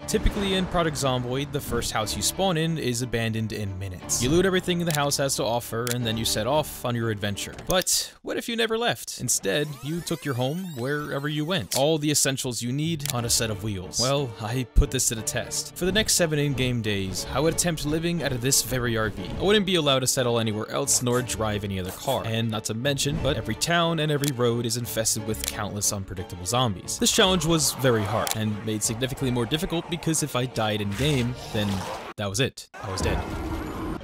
Typically in Project Zomboid, the first house you spawn in is abandoned in minutes. You loot everything the house has to offer, and then you set off on your adventure. But what if you never left? Instead, you took your home wherever you went. All the essentials you need on a set of wheels. Well, I put this to the test. For the next 7 in-game days, I would attempt living out of this very RV. I wouldn't be allowed to settle anywhere else nor drive any other car. And not to mention, but every town and every road is infested with countless unpredictable zombies. This challenge was very hard and made significantly more difficult because if I died in-game, then that was it. I was dead.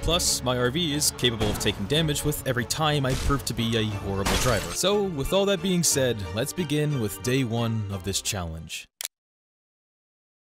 Plus, my RV is capable of taking damage with every time I prove to be a horrible driver. So, with all that being said, let's begin with day 1 of this challenge.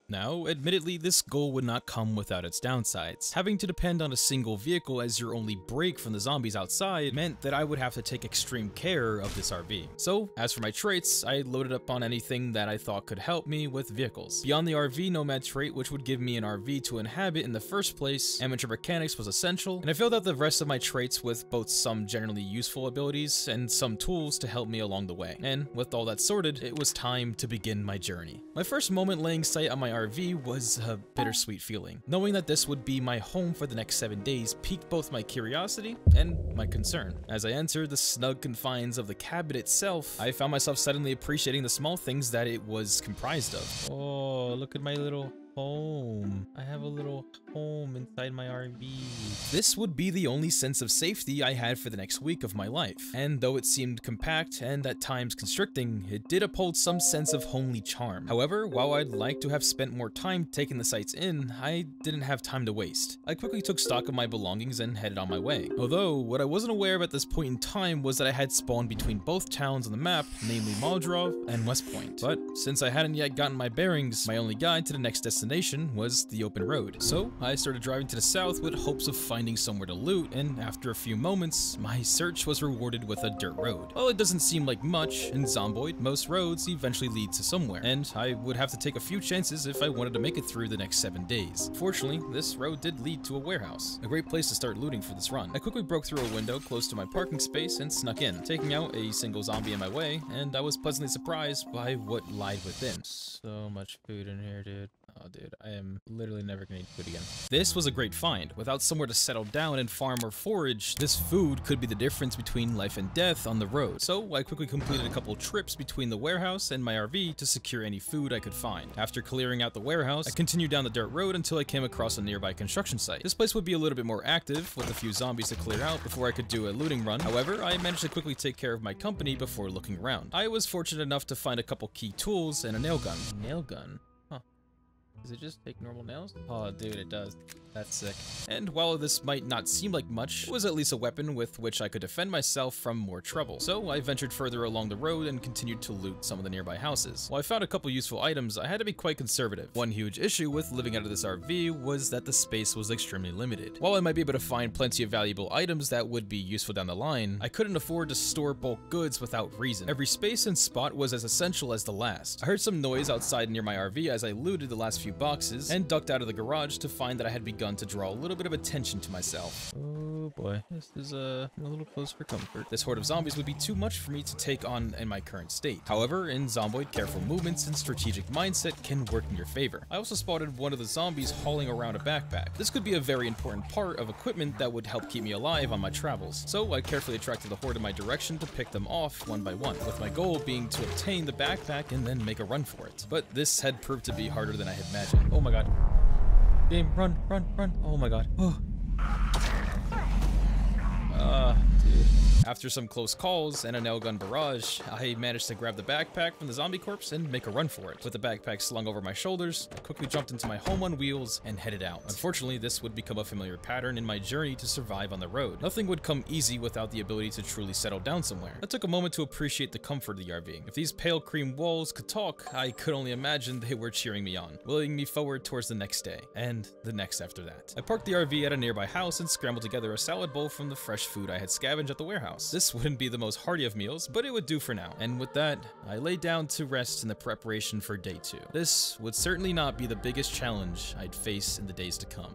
Now, admittedly, this goal would not come without its downsides. Having to depend on a single vehicle as your only break from the zombies outside meant that I would have to take extreme care of this RV. So, as for my traits, I loaded up on anything that I thought could help me with vehicles. Beyond the RV Nomad trait, which would give me an RV to inhabit in the first place, amateur mechanics was essential, and I filled out the rest of my traits with both some generally useful abilities and some tools to help me along the way. And with all that sorted, it was time to begin my journey. My first moment laying sight on my RV was a bittersweet feeling. Knowing that this would be my home for the next 7 days piqued both my curiosity and my concern. As I entered the snug confines of the cabin itself, I found myself suddenly appreciating the small things that it was comprised of. Oh, look at my little home. I have a little home inside my RV. This would be the only sense of safety I had for the next week of my life, and though it seemed compact and at times constricting, it did uphold some sense of homely charm. However, while I'd like to have spent more time taking the sights in, I didn't have time to waste. I quickly took stock of my belongings and headed on my way. Although, what I wasn't aware of at this point in time was that I had spawned between both towns on the map, namely Moldrov and West Point. But since I hadn't yet gotten my bearings, my only guide to the next destination was the open road. So I started driving to the south with hopes of finding somewhere to loot, and after a few moments, my search was rewarded with a dirt road. While it doesn't seem like much, in Zomboid, most roads eventually lead to somewhere, and I would have to take a few chances if I wanted to make it through the next 7 days. Fortunately, this road did lead to a warehouse, a great place to start looting for this run. I quickly broke through a window close to my parking space and snuck in, taking out a single zombie in my way, and I was pleasantly surprised by what lied within. So much food in here, dude. Oh, dude, I am literally never gonna eat food again. This was a great find. Without somewhere to settle down and farm or forage, this food could be the difference between life and death on the road. So I quickly completed a couple trips between the warehouse and my RV to secure any food I could find. After clearing out the warehouse, I continued down the dirt road until I came across a nearby construction site. This place would be a little bit more active, with a few zombies to clear out before I could do a looting run. However, I managed to quickly take care of my company before looking around. I was fortunate enough to find a couple key tools and a nail gun. Nail gun? Does it just take normal nails? Oh, dude, it does. That's sick. And while this might not seem like much, it was at least a weapon with which I could defend myself from more trouble. So I ventured further along the road and continued to loot some of the nearby houses. While I found a couple useful items, I had to be quite conservative. One huge issue with living out of this RV was that the space was extremely limited. While I might be able to find plenty of valuable items that would be useful down the line, I couldn't afford to store bulk goods without reason. Every space and spot was as essential as the last. I heard some noise outside near my RV as I looted the last few boxes and ducked out of the garage to find that I had begun to draw a little bit of attention to myself. Oh boy, this is a little close for comfort. This horde of zombies would be too much for me to take on in my current state. However, in Zomboid, careful movements and strategic mindset can work in your favor. I also spotted one of the zombies hauling around a backpack. This could be a very important part of equipment that would help keep me alive on my travels. So I carefully attracted the horde in my direction to pick them off one by one, with my goal being to obtain the backpack and then make a run for it. But this had proved to be harder than I had imagined. Oh my god. Game, run, run, run. Oh my god. Oh. Dude. After some close calls and a nail gun barrage, I managed to grab the backpack from the zombie corpse and make a run for it. With the backpack slung over my shoulders, I quickly jumped into my home on wheels and headed out. Unfortunately, this would become a familiar pattern in my journey to survive on the road. Nothing would come easy without the ability to truly settle down somewhere. I took a moment to appreciate the comfort of the RV. If these pale cream walls could talk, I could only imagine they were cheering me on, willing me forward towards the next day, and the next after that. I parked the RV at a nearby house and scrambled together a salad bowl from the fresh food I had scavenged at the warehouse. This wouldn't be the most hearty of meals, but it would do for now. And with that, I lay down to rest in the preparation for day 2. This would certainly not be the biggest challenge I'd face in the days to come.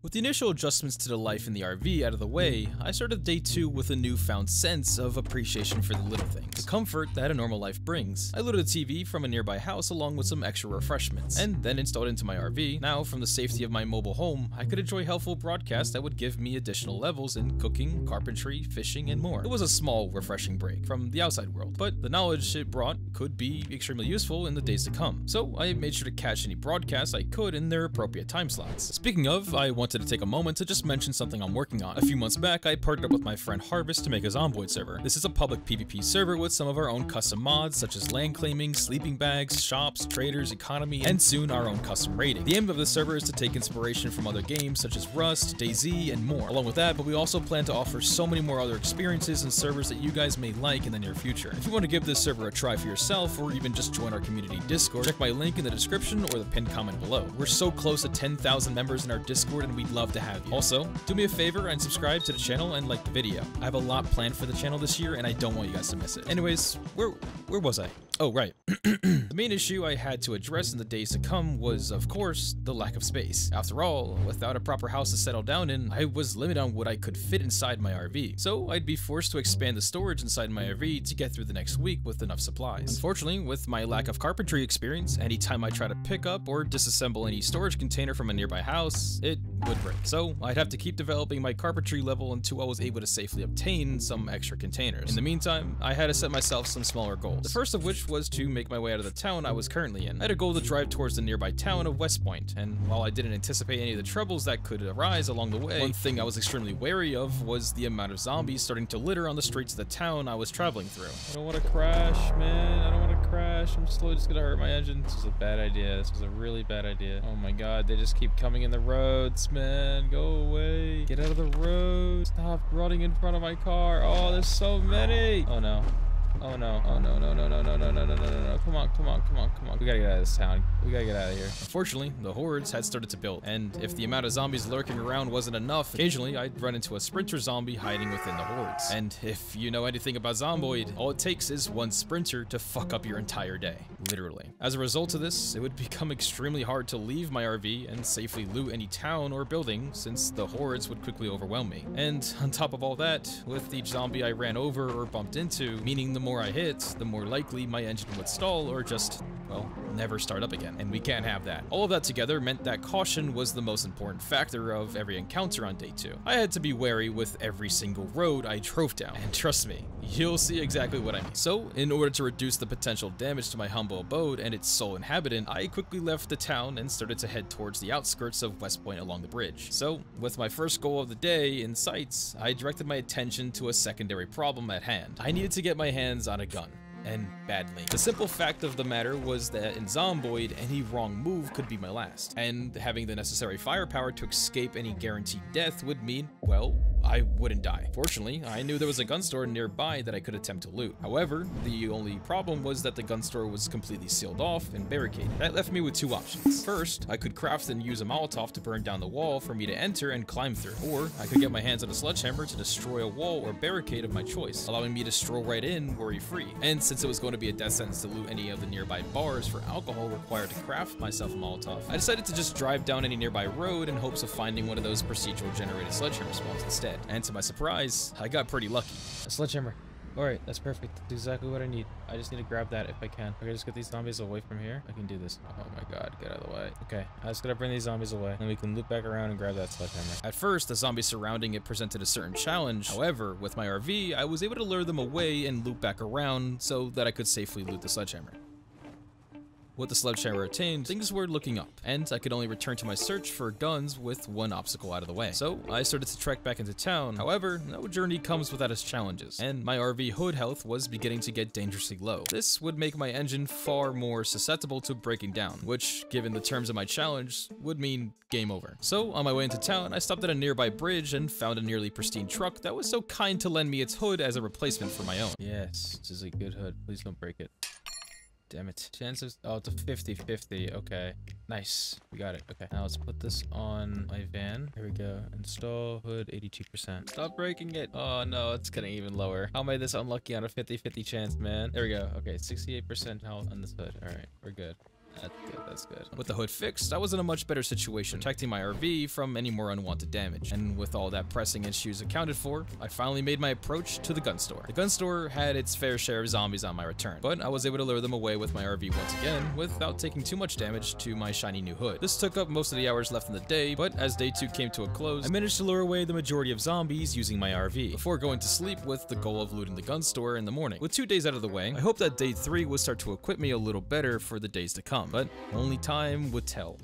With the initial adjustments to the life in the RV out of the way, I started day 2 with a newfound sense of appreciation for the little things, the comfort that a normal life brings. I loaded a TV from a nearby house along with some extra refreshments, and then installed it into my RV. Now, from the safety of my mobile home, I could enjoy helpful broadcasts that would give me additional levels in cooking, carpentry, fishing, and more. It was a small, refreshing break from the outside world, but the knowledge it brought could be extremely useful in the days to come. So I made sure to catch any broadcasts I could in their appropriate time slots. Speaking of, I wanted to take a moment to just mention something I'm working on. A few months back, I partnered up with my friend Harvest to make a Zomboid server. This is a public PvP server with some of our own custom mods, such as land claiming, sleeping bags, shops, traders, economy, and soon our own custom raiding. The aim of this server is to take inspiration from other games such as Rust, DayZ, and more. Along with that, but we also plan to offer so many more other experiences and servers that you guys may like in the near future. If you want to give this server a try for yourself, or even just join our community Discord, check my link in the description or the pinned comment below. We're so close to 10,000 members in our Discord, and we'd love to have you. Also, do me a favor and subscribe to the channel and like the video. I have a lot planned for the channel this year, and I don't want you guys to miss it. Anyways, where was I? Oh, right. The main issue I had to address in the days to come was, of course, the lack of space. After all, without a proper house to settle down in, I was limited on what I could fit inside my RV. So I'd be forced to expand the storage inside my RV to get through the next week with enough supplies. Unfortunately, with my lack of carpentry experience, anytime I try to pick up or disassemble any storage container from a nearby house, it would break. So I'd have to keep developing my carpentry level until I was able to safely obtain some extra containers. In the meantime, I had to set myself some smaller goals. The first of which was to make my way out of the town I was currently in. I had a goal to drive towards the nearby town of West Point, and while I didn't anticipate any of the troubles that could arise along the way, one thing I was extremely wary of was the amount of zombies starting to litter on the streets of the town I was traveling through. I don't want to crash, man. I don't want to crash. I'm slowly just gonna hurt my engine. This is a bad idea. This is a really bad idea. Oh my god, they just keep coming in the roads, man. Go away. Get out of the road. Stop running in front of my car. Oh, there's so many. Oh no. Oh no, oh no, no, no, no, no, no, no, no, no, no, no, come on, come on, come on, come on. We gotta get out of this town. We gotta get out of here. Unfortunately, the hordes had started to build, and if the amount of zombies lurking around wasn't enough, occasionally I'd run into a sprinter zombie hiding within the hordes. And if you know anything about Zomboid, all it takes is one sprinter to fuck up your entire day. Literally. As a result of this, it would become extremely hard to leave my RV and safely loot any town or building, since the hordes would quickly overwhelm me. And on top of all that, with each zombie I ran over or bumped into, meaning the more I hit, the more likely my engine would stall or just, well, never start up again. And we can't have that. All of that together meant that caution was the most important factor of every encounter on day 2. I had to be wary with every single road I drove down, and trust me, you'll see exactly what I mean. So, in order to reduce the potential damage to my humble abode and its sole inhabitant, I quickly left the town and started to head towards the outskirts of West Point along the bridge. So, with my first goal of the day in sights, I directed my attention to a secondary problem at hand. I needed to get my hands on a gun. And badly. The simple fact of the matter was that in Zomboid, any wrong move could be my last, and having the necessary firepower to escape any guaranteed death would mean, well, I wouldn't die. Fortunately, I knew there was a gun store nearby that I could attempt to loot. However, the only problem was that the gun store was completely sealed off and barricaded. That left me with 2 options. First, I could craft and use a Molotov to burn down the wall for me to enter and climb through, or I could get my hands on a sledgehammer to destroy a wall or barricade of my choice, allowing me to stroll right in worry-free. And since it was going to be a death sentence to loot any of the nearby bars for alcohol required to craft myself a Molotov, I decided to just drive down any nearby road in hopes of finding one of those procedural generated sledgehammer spawns instead. And to my surprise, I got pretty lucky. A sledgehammer. Alright, that's perfect. That's exactly what I need. I just need to grab that if I can. Okay, just get these zombies away from here. I can do this. Oh my god, get out of the way. Okay, I just gotta bring these zombies away. Then we can loop back around and grab that sledgehammer. At first, the zombies surrounding it presented a certain challenge. However, with my RV, I was able to lure them away and loop back around so that I could safely loot the sledgehammer. With the sledgehammer attained, things were looking up, and I could only return to my search for guns with one obstacle out of the way. So I started to trek back into town. However, no journey comes without its challenges, and my RV hood health was beginning to get dangerously low. This would make my engine far more susceptible to breaking down, which, given the terms of my challenge, would mean game over. So on my way into town, I stopped at a nearby bridge and found a nearly pristine truck that was so kind to lend me its hood as a replacement for my own. Yes, this is a good hood. Please don't break it. Damn it. Chances, oh, it's a 50-50. Okay. Nice. We got it. Okay. Now let's put this on my van. Here we go. Install hood 82%. Stop breaking it. Oh no, it's getting even lower. How am I this unlucky on a 50-50 chance, man? There we go. Okay, 68% health on this hood. All right, we're good. That's good. That's good. With the hood fixed, I was in a much better situation, protecting my RV from any more unwanted damage. And with all that pressing issues accounted for, I finally made my approach to the gun store. The gun store had its fair share of zombies on my return, but I was able to lure them away with my RV once again, without taking too much damage to my shiny new hood. This took up most of the hours left in the day, but as day 2 came to a close, I managed to lure away the majority of zombies using my RV, before going to sleep with the goal of looting the gun store in the morning. With 2 days out of the way, I hope that day 3 would start to equip me a little better for the days to come, but only time would tell.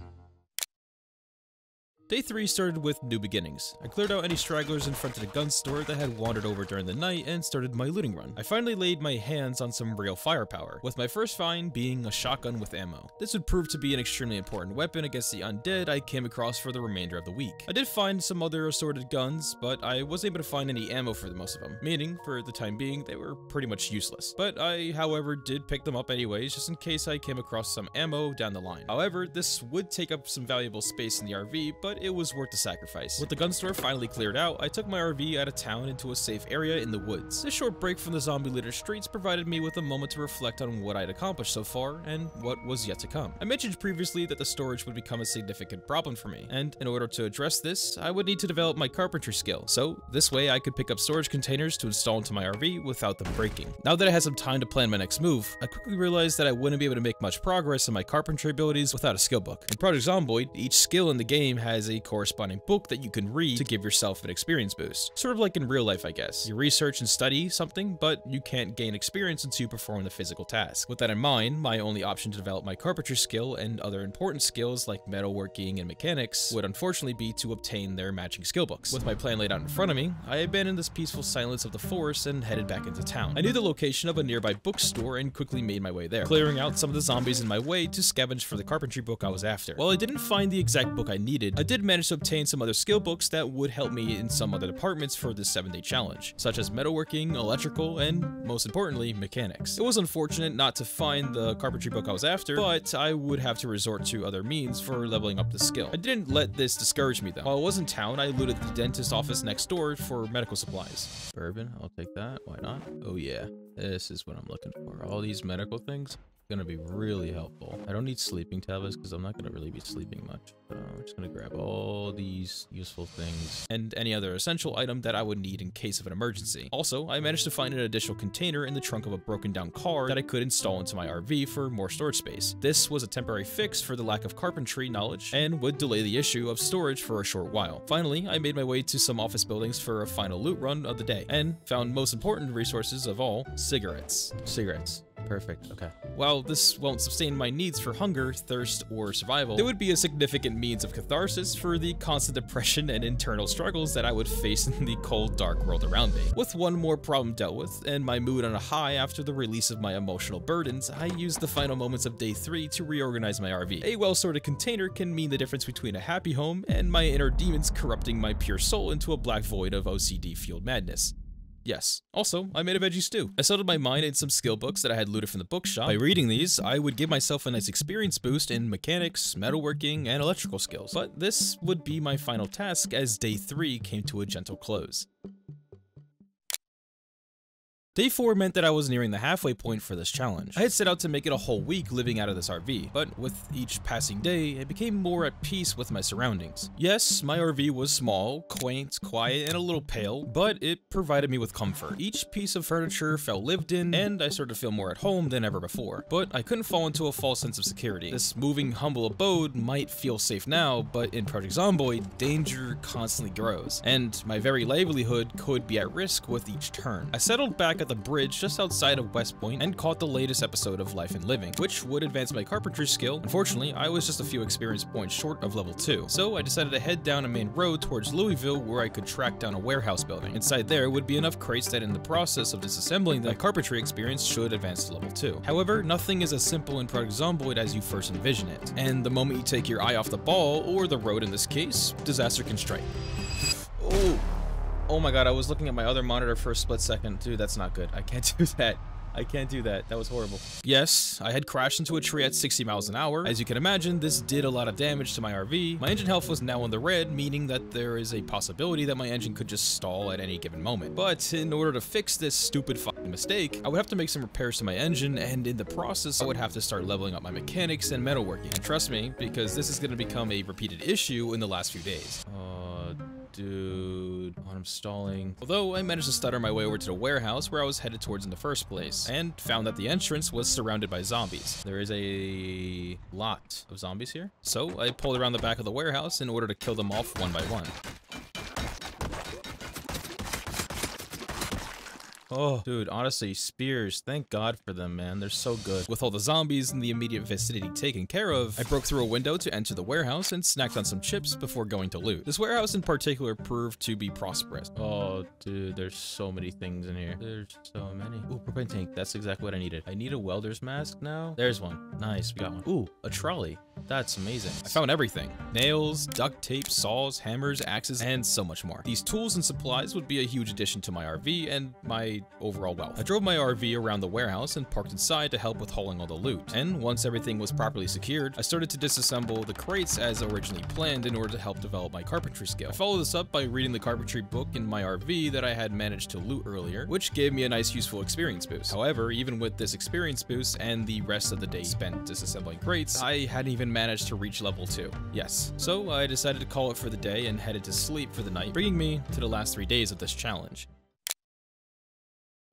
Day 3 started with new beginnings. I cleared out any stragglers in front of the gun store that had wandered over during the night and started my looting run. I finally laid my hands on some real firepower, with my first find being a shotgun with ammo. This would prove to be an extremely important weapon against the undead I came across for the remainder of the week. I did find some other assorted guns, but I wasn't able to find any ammo for most of them, meaning, for the time being, they were pretty much useless. But I, however, did pick them up anyways, just in case I came across some ammo down the line. However, this would take up some valuable space in the RV, but it was worth the sacrifice. With the gun store finally cleared out, I took my RV out of town into a safe area in the woods. This short break from the zombie-littered streets provided me with a moment to reflect on what I'd accomplished so far and what was yet to come. I mentioned previously that the storage would become a significant problem for me, and in order to address this, I would need to develop my carpentry skill, so this way I could pick up storage containers to install into my RV without them breaking. Now that I had some time to plan my next move, I quickly realized that I wouldn't be able to make much progress in my carpentry abilities without a skill book. In Project Zomboid, each skill in the game has a corresponding book that you can read to give yourself an experience boost. Sort of like in real life, I guess. You research and study something, but you can't gain experience until you perform the physical task. With that in mind, my only option to develop my carpentry skill and other important skills like metalworking and mechanics would unfortunately be to obtain their matching skill books. With my plan laid out in front of me, I abandoned this peaceful silence of the forest and headed back into town. I knew the location of a nearby bookstore and quickly made my way there, clearing out some of the zombies in my way to scavenge for the carpentry book I was after. While I didn't find the exact book I needed, I did manage to obtain some other skill books that would help me in some other departments for this 7-day challenge, such as metalworking, electrical, and most importantly, mechanics. It was unfortunate not to find the carpentry book I was after, but I would have to resort to other means for leveling up the skill. I didn't let this discourage me though. While I was in town, I looted the dentist office next door for medical supplies. Bourbon, I'll take that, why not? Oh yeah, this is what I'm looking for. All these medical things gonna be really helpful. I don't need sleeping tablets because I'm not gonna really be sleeping much. So I'm just gonna grab all these useful things and any other essential item that I would need in case of an emergency. Also, I managed to find an additional container in the trunk of a broken down car that I could install into my RV for more storage space. This was a temporary fix for the lack of carpentry knowledge and would delay the issue of storage for a short while. Finally, I made my way to some office buildings for a final loot run of the day and found most important resources of all, cigarettes. Cigarettes. Perfect, okay. While this won't sustain my needs for hunger, thirst, or survival, there would be a significant means of catharsis for the constant depression and internal struggles that I would face in the cold, dark world around me. With one more problem dealt with, and my mood on a high after the release of my emotional burdens, I used the final moments of day 3 to reorganize my RV. A well-sorted container can mean the difference between a happy home and my inner demons corrupting my pure soul into a black void of OCD-fueled madness. Yes. Also, I made a veggie stew. I settled my mind in some skill books that I had looted from the bookshop. By reading these, I would give myself a nice experience boost in mechanics, metalworking, and electrical skills. But this would be my final task as day 3 came to a gentle close. Day 4 meant that I was nearing the halfway point for this challenge. I had set out to make it a whole week living out of this RV, but with each passing day, I became more at peace with my surroundings. Yes, my RV was small, quaint, quiet, and a little pale, but it provided me with comfort. Each piece of furniture felt lived in, and I started to feel more at home than ever before. But I couldn't fall into a false sense of security. This moving, humble abode might feel safe now, but in Project Zomboid, danger constantly grows, and my very livelihood could be at risk with each turn. I settled back at the bridge just outside of West Point and caught the latest episode of Life and Living, which would advance my carpentry skill. Unfortunately, I was just a few experience points short of level 2, so I decided to head down a main road towards Louisville where I could track down a warehouse building. Inside there would be enough crates that in the process of disassembling, my carpentry experience should advance to level 2. However, nothing is as simple in Project Zomboid as you first envision it, and the moment you take your eye off the ball, or the road in this case, disaster can strike. Oh my god, I was looking at my other monitor for a split second. Dude, that's not good. I can't do that. I can't do that. That was horrible. Yes, I had crashed into a tree at 60 miles an hour. As you can imagine, this did a lot of damage to my RV. My engine health was now in the red, meaning that there is a possibility that my engine could just stall at any given moment. But in order to fix this stupid fucking mistake, I would have to make some repairs to my engine, and in the process, I would have to start leveling up my mechanics and metalworking. And trust me, because this is going to become a repeated issue in the last few days. Dude, I'm stalling. Although I managed to stutter my way over to the warehouse where I was headed towards in the first place, and found that the entrance was surrounded by zombies. There is a lot of zombies here. So I pulled around the back of the warehouse in order to kill them off one by one. Oh, dude, honestly, spears, thank God for them, man. They're so good. With all the zombies in the immediate vicinity taken care of, I broke through a window to enter the warehouse and snacked on some chips before going to loot. This warehouse in particular proved to be prosperous. Oh, dude, there's so many things in here. There's so many. Ooh, propane tank. That's exactly what I needed. I need a welder's mask now. There's one. Nice, we got one. Ooh, a trolley. That's amazing. I found everything. Nails, duct tape, saws, hammers, axes, and so much more. These tools and supplies would be a huge addition to my RV and my overall wealth. I drove my RV around the warehouse and parked inside to help with hauling all the loot. And once everything was properly secured, I started to disassemble the crates as originally planned in order to help develop my carpentry skill. I followed this up by reading the carpentry book in my RV that I had managed to loot earlier, which gave me a nice useful experience boost. However, even with this experience boost and the rest of the day spent disassembling crates, I hadn't even managed to reach level 2. Yes. So I decided to call it for the day and headed to sleep for the night, bringing me to the last 3 days of this challenge.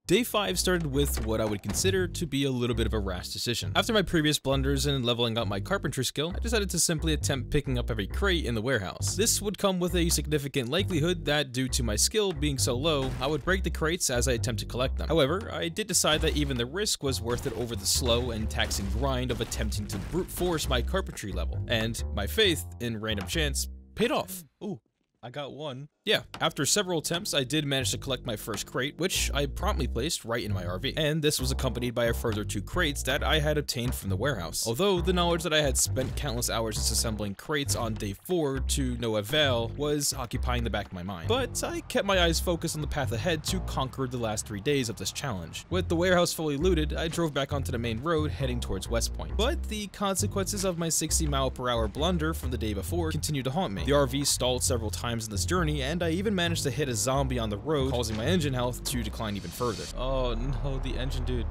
Day 5 started with what I would consider to be a little bit of a rash decision. After my previous blunders and leveling up my carpentry skill, I decided to simply attempt picking up every crate in the warehouse. This would come with a significant likelihood that, due to my skill being so low, I would break the crates as I attempt to collect them. However, I did decide that even the risk was worth it over the slow and taxing grind of attempting to brute force my carpentry level. And my faith in random chance paid off. Ooh. I got one. Yeah, after several attempts, I did manage to collect my first crate, which I promptly placed right in my RV. And this was accompanied by a further 2 crates that I had obtained from the warehouse. Although the knowledge that I had spent countless hours disassembling crates on day 4 to no avail was occupying the back of my mind. But I kept my eyes focused on the path ahead to conquer the last 3 days of this challenge. With the warehouse fully looted, I drove back onto the main road heading towards West Point. But the consequences of my 60-mile-per-hour blunder from the day before continued to haunt me. The RV stalled several times in this journey, and I even managed to hit a zombie on the road, causing my engine health to decline even further. Oh no, the engine, dude.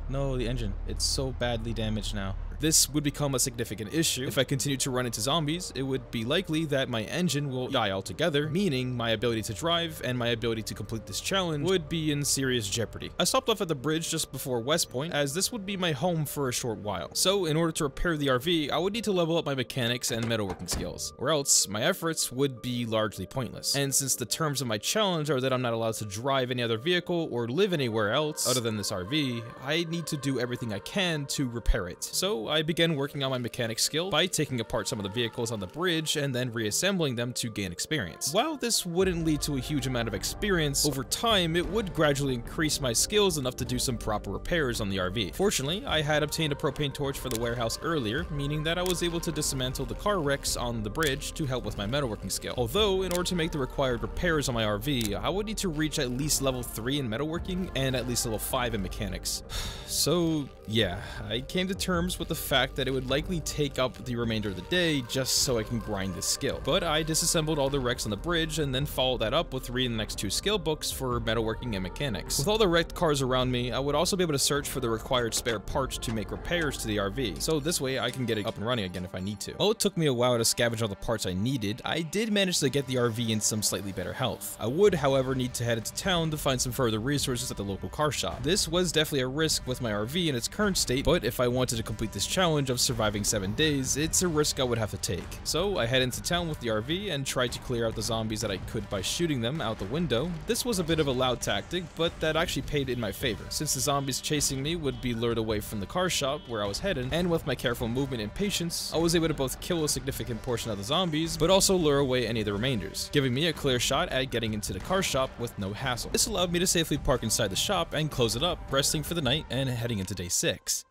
No, the engine. It's so badly damaged now. This would become a significant issue. If I continue to run into zombies, it would be likely that my engine will die altogether, meaning my ability to drive and my ability to complete this challenge would be in serious jeopardy. I stopped off at the bridge just before West Point, as this would be my home for a short while. So in order to repair the RV, I would need to level up my mechanics and metalworking skills, or else my efforts would be largely pointless. And since the terms of my challenge are that I'm not allowed to drive any other vehicle or live anywhere else other than this RV, I need to do everything I can to repair it. So I began working on my mechanics skill by taking apart some of the vehicles on the bridge and then reassembling them to gain experience. While this wouldn't lead to a huge amount of experience, over time it would gradually increase my skills enough to do some proper repairs on the RV. Fortunately, I had obtained a propane torch for the warehouse earlier, meaning that I was able to dismantle the car wrecks on the bridge to help with my metalworking skill. Although, in order to make the required repairs on my RV, I would need to reach at least level 3 in metalworking and at least level 5 in mechanics. So yeah, I came to terms with the fact that it would likely take up the remainder of the day just so I can grind this skill. But I disassembled all the wrecks on the bridge and then followed that up with reading the next 2 skill books for metalworking and mechanics. With all the wrecked cars around me, I would also be able to search for the required spare parts to make repairs to the RV, so this way I can get it up and running again if I need to. While it took me a while to scavenge all the parts I needed, I did manage to get the RV in some slightly better health. I would, however, need to head into town to find some further resources at the local car shop. This was definitely a risk with my RV in its current state, but if I wanted to complete this challenge of surviving 7 days, it's a risk I would have to take. So I head into town with the RV and tried to clear out the zombies that I could by shooting them out the window. This was a bit of a loud tactic, but that actually paid in my favor, since the zombies chasing me would be lured away from the car shop where I was headed, and with my careful movement and patience, I was able to both kill a significant portion of the zombies, but also lure away any of the remainders, giving me a clear shot at getting into the car shop with no hassle. This allowed me to safely park inside the shop and close it up, resting for the night and heading into day 6.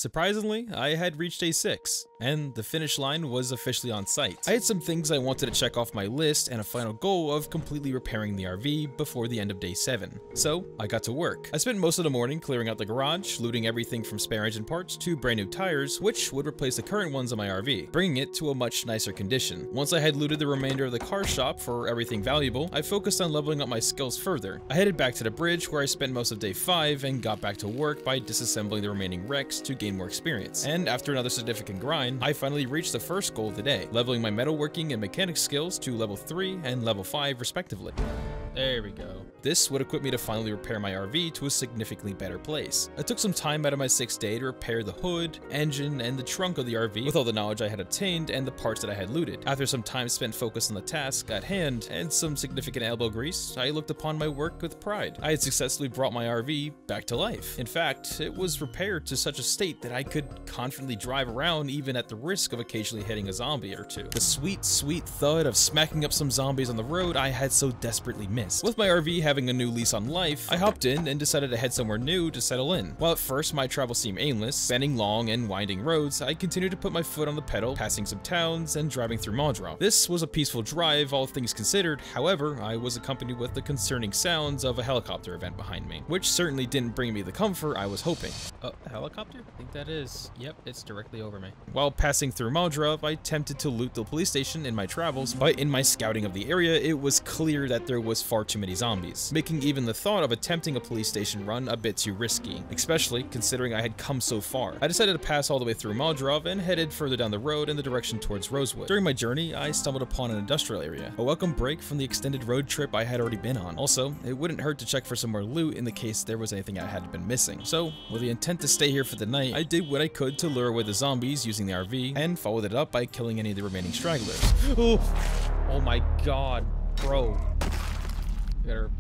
Surprisingly, I had reached day 6, and the finish line was officially on sight. I had some things I wanted to check off my list and a final goal of completely repairing the RV before the end of day 7. So, I got to work. I spent most of the morning clearing out the garage, looting everything from spare engine parts to brand new tires, which would replace the current ones on my RV, bringing it to a much nicer condition. Once I had looted the remainder of the car shop for everything valuable, I focused on leveling up my skills further. I headed back to the bridge where I spent most of day 5 and got back to work by disassembling the remaining wrecks to gain more experience. And after another significant grind, I finally reached the first goal of the day, leveling my metalworking and mechanics skills to level 3 and level 5 respectively. There we go. This would equip me to finally repair my RV to a significantly better place. I took some time out of my 6th day to repair the hood, engine, and the trunk of the RV with all the knowledge I had obtained and the parts that I had looted. After some time spent focused on the task at hand and some significant elbow grease, I looked upon my work with pride. I had successfully brought my RV back to life. In fact, it was repaired to such a state that I could confidently drive around even at the risk of occasionally hitting a zombie or two. The sweet, sweet thud of smacking up some zombies on the road I had so desperately missed. With my RV having a new lease on life, I hopped in and decided to head somewhere new to settle in. While at first my travel seemed aimless, spanning long and winding roads, I continued to put my foot on the pedal, passing some towns and driving through Montreal. This was a peaceful drive, all things considered. However, I was accompanied with the concerning sounds of a helicopter event behind me, which certainly didn't bring me the comfort I was hoping. A helicopter? I think that is. Yep, it's directly over me. While passing through Montreal, I attempted to loot the police station in my travels, but in my scouting of the area, it was clear that there was far too many zombies, making even the thought of attempting a police station run a bit too risky, especially considering I had come so far. I decided to pass all the way through Montreal and headed further down the road in the direction towards Rosewood. During my journey, I stumbled upon an industrial area, a welcome break from the extended road trip I had already been on. Also, it wouldn't hurt to check for some more loot in the case there was anything I had been missing. So, with the intent to stay here for the night, I did what I could to lure away the zombies using the RV, and followed it up by killing any of the remaining stragglers. Oh my god, bro. Better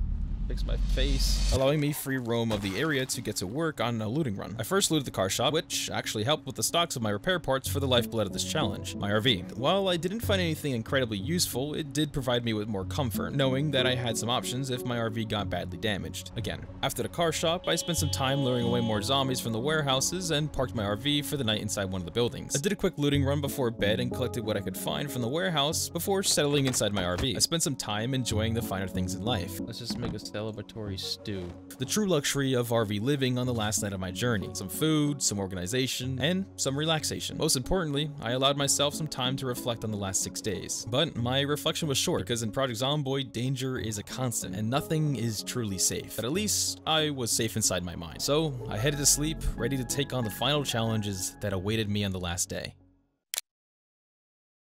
fix my face, allowing me free roam of the area to get to work on a looting run. I first looted the car shop, which actually helped with the stocks of my repair parts for the lifeblood of this challenge, my RV. While I didn't find anything incredibly useful, it did provide me with more comfort, knowing that I had some options if my RV got badly damaged. Again, after the car shop, I spent some time luring away more zombies from the warehouses and parked my RV for the night inside one of the buildings. I did a quick looting run before bed and collected what I could find from the warehouse before settling inside my RV. I spent some time enjoying the finer things in life. Let's just make a celebratory stew. The true luxury of RV living on the last night of my journey. Some food, some organization, and some relaxation. Most importantly, I allowed myself some time to reflect on the last 6 days. But my reflection was short, because in Project Zomboid, danger is a constant, and nothing is truly safe. But at least, I was safe inside my mind. So, I headed to sleep, ready to take on the final challenges that awaited me on the last day.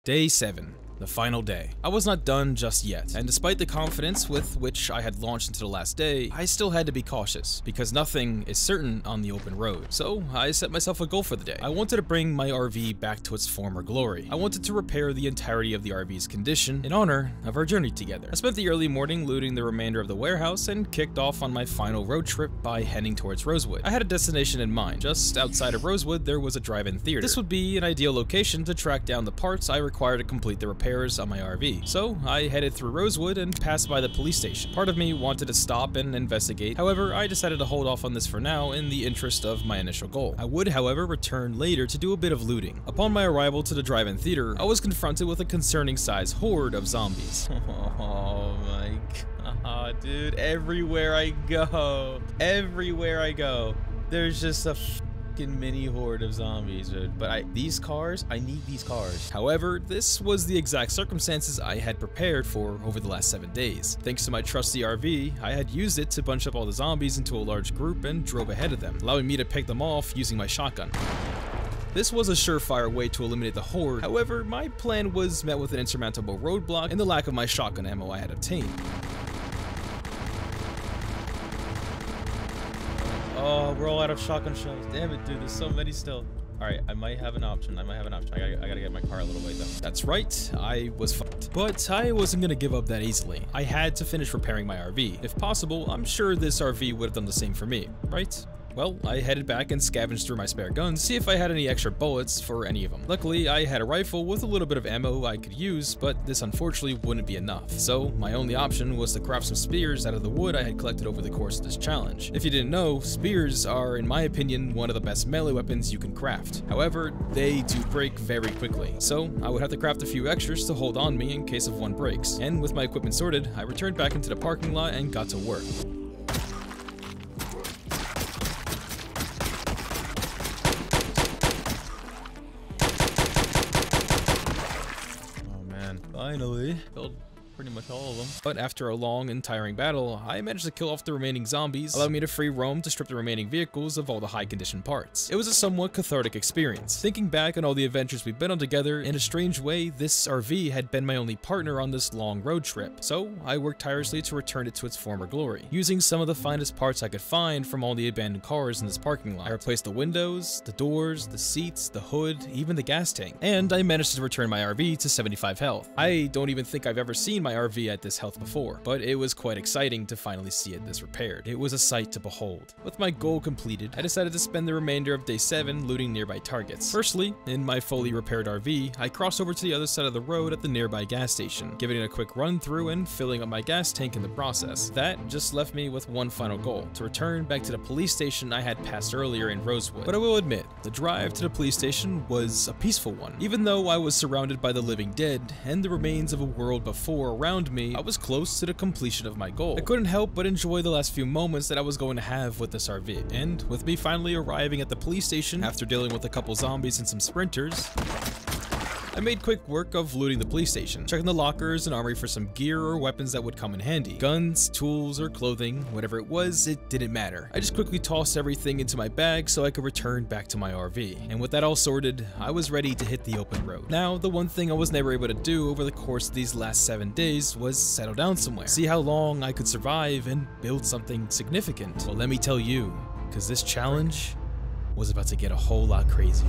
Day 7. The final day. I was not done just yet, and despite the confidence with which I had launched into the last day, I still had to be cautious, because nothing is certain on the open road. So, I set myself a goal for the day. I wanted to bring my RV back to its former glory. I wanted to repair the entirety of the RV's condition in honor of our journey together. I spent the early morning looting the remainder of the warehouse and kicked off on my final road trip by heading towards Rosewood. I had a destination in mind. Just outside of Rosewood, there was a drive-in theater. This would be an ideal location to track down the parts I required to complete the repair on my RV. So I headed through Rosewood and passed by the police station. Part of me wanted to stop and investigate. However, I decided to hold off on this for now in the interest of my initial goal. I would, however, return later to do a bit of looting. Upon my arrival to the drive-in theater, I was confronted with a concerning size horde of zombies. Oh my god, dude, everywhere I go, there's just a mini horde of zombies, dude. But I need these cars. However, this was the exact circumstances I had prepared for over the last 7 days. Thanks to my trusty RV, I had used it to bunch up all the zombies into a large group and drove ahead of them, allowing me to pick them off using my shotgun. This was a surefire way to eliminate the horde. However, my plan was met with an insurmountable roadblock in the lack of my shotgun ammo I had obtained. Oh, we're all out of shotgun shells. Damn it, dude. There's so many still. Alright, I might have an option. I gotta get my car a little way, though. That's right. I was fucked. But I wasn't gonna give up that easily. I had to finish repairing my RV. If possible, I'm sure this RV would have done the same for me, right? Well, I headed back and scavenged through my spare guns to see if I had any extra bullets for any of them. Luckily, I had a rifle with a little bit of ammo I could use, but this unfortunately wouldn't be enough. So my only option was to craft some spears out of the wood I had collected over the course of this challenge. If you didn't know, spears are, in my opinion, one of the best melee weapons you can craft. However, they do break very quickly, so I would have to craft a few extras to hold on me in case of one breaks. And with my equipment sorted, I returned back into the parking lot and got to work. Finally, killed pretty much all of them. But after a long and tiring battle, I managed to kill off the remaining zombies, allowing me to free roam to strip the remaining vehicles of all the high condition parts. It was a somewhat cathartic experience. Thinking back on all the adventures we've been on together, in a strange way, this RV had been my only partner on this long road trip, so I worked tirelessly to return it to its former glory. Using some of the finest parts I could find from all the abandoned cars in this parking lot, I replaced the windows, the doors, the seats, the hood, even the gas tank, and I managed to return my RV to 75 health. I don't even think I've ever seen my RV at this health before, but it was quite exciting to finally see it this repaired. It was a sight to behold. With my goal completed, I decided to spend the remainder of day 7 looting nearby targets. Firstly, in my fully repaired RV, I crossed over to the other side of the road at the nearby gas station, giving it a quick run through and filling up my gas tank in the process. That just left me with one final goal, to return back to the police station I had passed earlier in Rosewood. But I will admit, the drive to the police station was a peaceful one. Even though I was surrounded by the living dead and the remains of a world before around me, I was close to the completion of my goal. I couldn't help but enjoy the last few moments that I was going to have with this RV, and with me finally arriving at the police station after dealing with a couple zombies and some sprinters, I made quick work of looting the police station, checking the lockers and armory for some gear or weapons that would come in handy. Guns, tools, or clothing, whatever it was, it didn't matter. I just quickly tossed everything into my bag so I could return back to my RV. And with that all sorted, I was ready to hit the open road. Now, the one thing I was never able to do over the course of these last 7 days was settle down somewhere, see how long I could survive and build something significant. Well, let me tell you, because this challenge was about to get a whole lot crazier.